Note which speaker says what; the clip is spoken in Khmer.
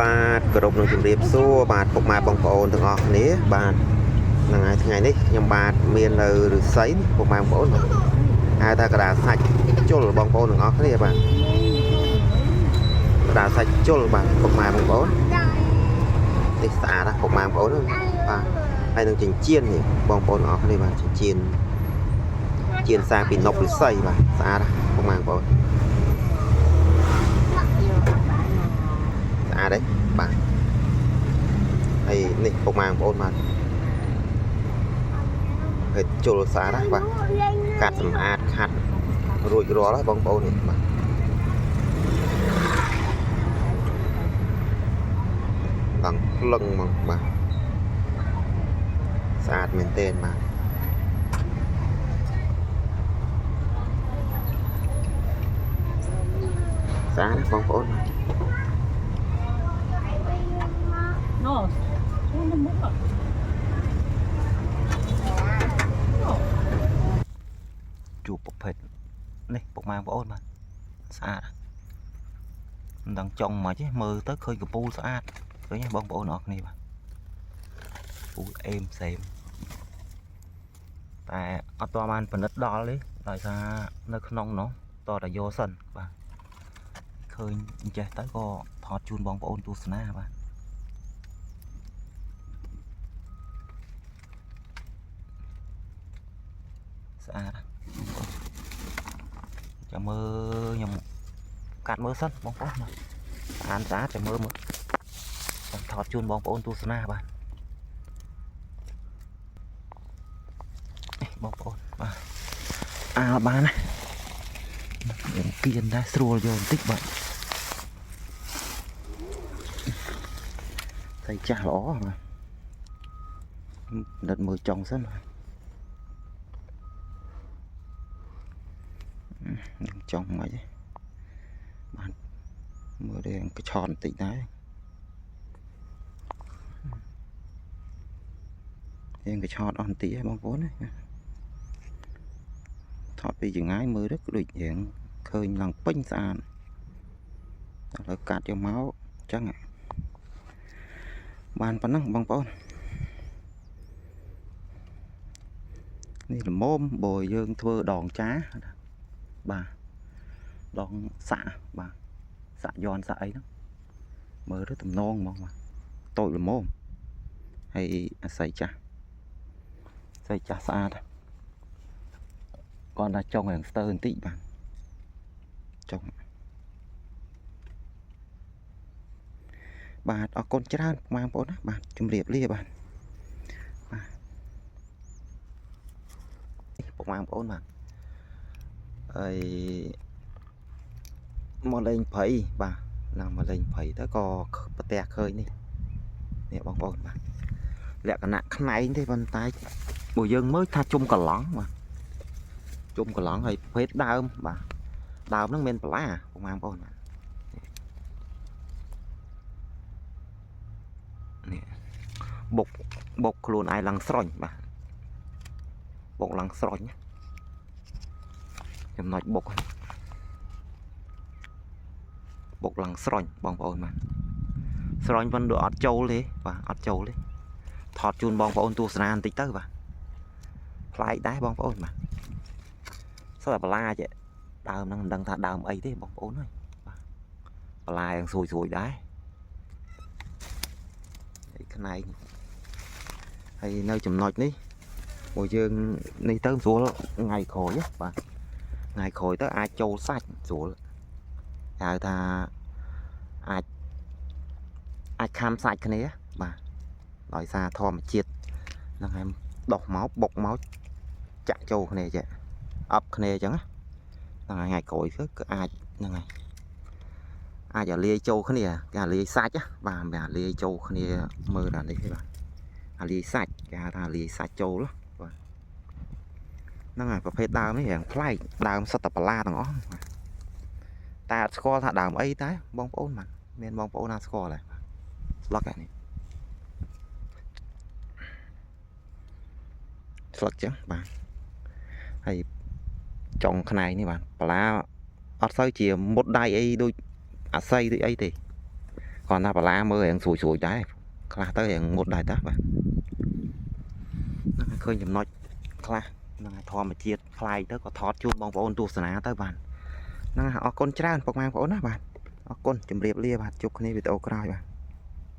Speaker 1: បាទគោរពនឹងជម្រាបសួរបាទពុកម៉ែបងប្អូនទាំងអស់គ្នាបាទថ្ងៃនេះខ្ញុំបាទមាននៅឫស្សីពុកម៉ែបងប្អូនហៅថាកដាសាច់ជុលបងប្អូនទាំងអស់គ្នាបាទកដាសាច់ជុលបាទពុកម៉ែបងប្អូននេះស្អាតណាស់ពុកម៉ែបងប្អូនបាទហើយនឹងចិញ្ចៀននេះបងប្អូនទាំងអស់គ្នាបាទចិញ្ចៀនសាពីនប់ឫស្សីបាទស្អាតណាស់ពុកម៉ែបងប្អូនស្អាតទេបាទហើយនេះពុកម៉ែបងប្អូនបាទហើយជុលស្អាតណាស់បាទកាត់សម្អាតខាត់រួចរាល់ហើយបងប្អូននេះបាទដល់ភ្លឹងមកបាទស្អាតមែនទែនបាទស្អាតណាស់បងប្អូនជួបប្រភេទនេះពុកម៉ែបងប្អូនបាទស្អាតមិនដឹងចង់មកទេមើលទៅឃើញកពូលស្អាតឃើញទេបងប្អូនអរគ្នាបាទពូលអេមផ្សេងតែអត់ទាន់បានពិនិត្យដល់ទេដោយសារនៅក្នុងនោះតតែយកសិនបាទឃើញអញ្ចេះទៅក៏ថតជូនបងប្អូនទស្សនាបាទស្អាតចាំមើលខ្ញុំកាត់មើលសិនបងប្អូនបាទស្អាតចាំមើលចាំថតជូនបងប្អូនទស្សនាបាទបងប្អូនបាទបានណាខ្ញុំគៀនដែរស្រួលយកបន្តិចបាទស្អីចាស់ល្អបាទដិតមើលចុងសិនចុងមិនទេបាទមើលđâyកឆនបន្តិចដែរយើងកឆនអស់បន្តិចហ្នឹងបងប្អូនណាថតពីចង្ងាយមើលទៅដូចរៀងឃើញឡើងពេញស្អាតឥឡូវកាត់យកមកអញ្ចឹងបានប៉ុណ្ណឹងបងប្អូននេះល្មមបើយើងធ្វើដងចាបាទដងសាក់បាទសាក់យន់សាក់អីហ្នឹងមើលទៅទំនងហ្មងបាទតូចល្មមហើយអាស័យចាស់ស្អាតcòn là trồng hàng sơបន្តិចបាទចុងបាទអរគុណច្រើនបងប្អូនណាបាទជម្រាបលាបាទពុកម៉ែបងប្អូនបាទហើយមកលេងព្រៃបាទឡើងមកលេងព្រៃទៅក៏ប្រទះឃើញនេះបងប្អូនបាទលក្ខណៈខ្នែងទេប៉ុន្តែបើយើងមើលថាជុំកន្លងបាទជុំកន្លងហើយភេទដើមបាទដើមហ្នឹងមានបន្លាពុកម៉ែបងប្អូនបាទនេះបុកខ្លួនឯងឡើងស្រញបាទបុកឡើងស្រញចំណុចបុកឡើងស្រញបងប្អូនបាទស្រញប៉ុន្តែអត់ចូលទេបាទអត់ចូលទេថតជូនបងប្អូនទស្សនាបន្តិចទៅបាទប្លែកដែរបងប្អូនបាទសួរតែបន្លាចេះដើមហ្នឹងមិនដឹងថាដើមអីទេបងប្អូនហើយបាទបន្លាយ៉ាងស្រួយដែរហើយខ្នែងហើយនៅចំណុចនេះបើយើងនេះទៅស្រួលថ្ងៃក្រោយបាទថ្ងៃក្រោយទៅអាចចូលសាច់ស្រួលហៅថាអាចខាំសាច់គ្នាបាទដោយសារធម្មជាតិហ្នឹងហើយដោះមកបុកមកចាក់ចូលគ្នាចេះអប់គ្នាអញ្ចឹងហ្នឹងហើយថ្ងៃក្រោយគឺអាចហ្នឹងហើយអាចឲ្យលាយចូលគ្នាគេលាយសាច់បាទមិនអាលាយចូលគ្នាមើលដល់នេះទេបាទអាលាយសាច់គេហៅថាលាយសាច់ចូលបាទហ្នឹងហើយប្រភេទដើមនេះរៀងប្លែកដើមសិតតែបន្លាទាំងអស់តែអត់ស្គាល់ថាដើមអីតែបងប្អូនបាទមានបងប្អូនណាស្គាល់ដែរស្លឹកនេះស្លឹកចឹងបាទហើយចុងខ្នែងនេះបាទបន្លាអត់សូវជាមុតដៃអីដូចអាស័យដូចអីទេ còn ta bà lá mơ hiện sủi sủi đấy khá tới hiện một đại tác bạn khơi nhầm nói khá thò mà chiết khai tới có thọt chút bong bóng tu sná tới bạn nó họ con tràn bọc mang bóng đó bạn con chùm riệp lia bạn chụp này video cry bạn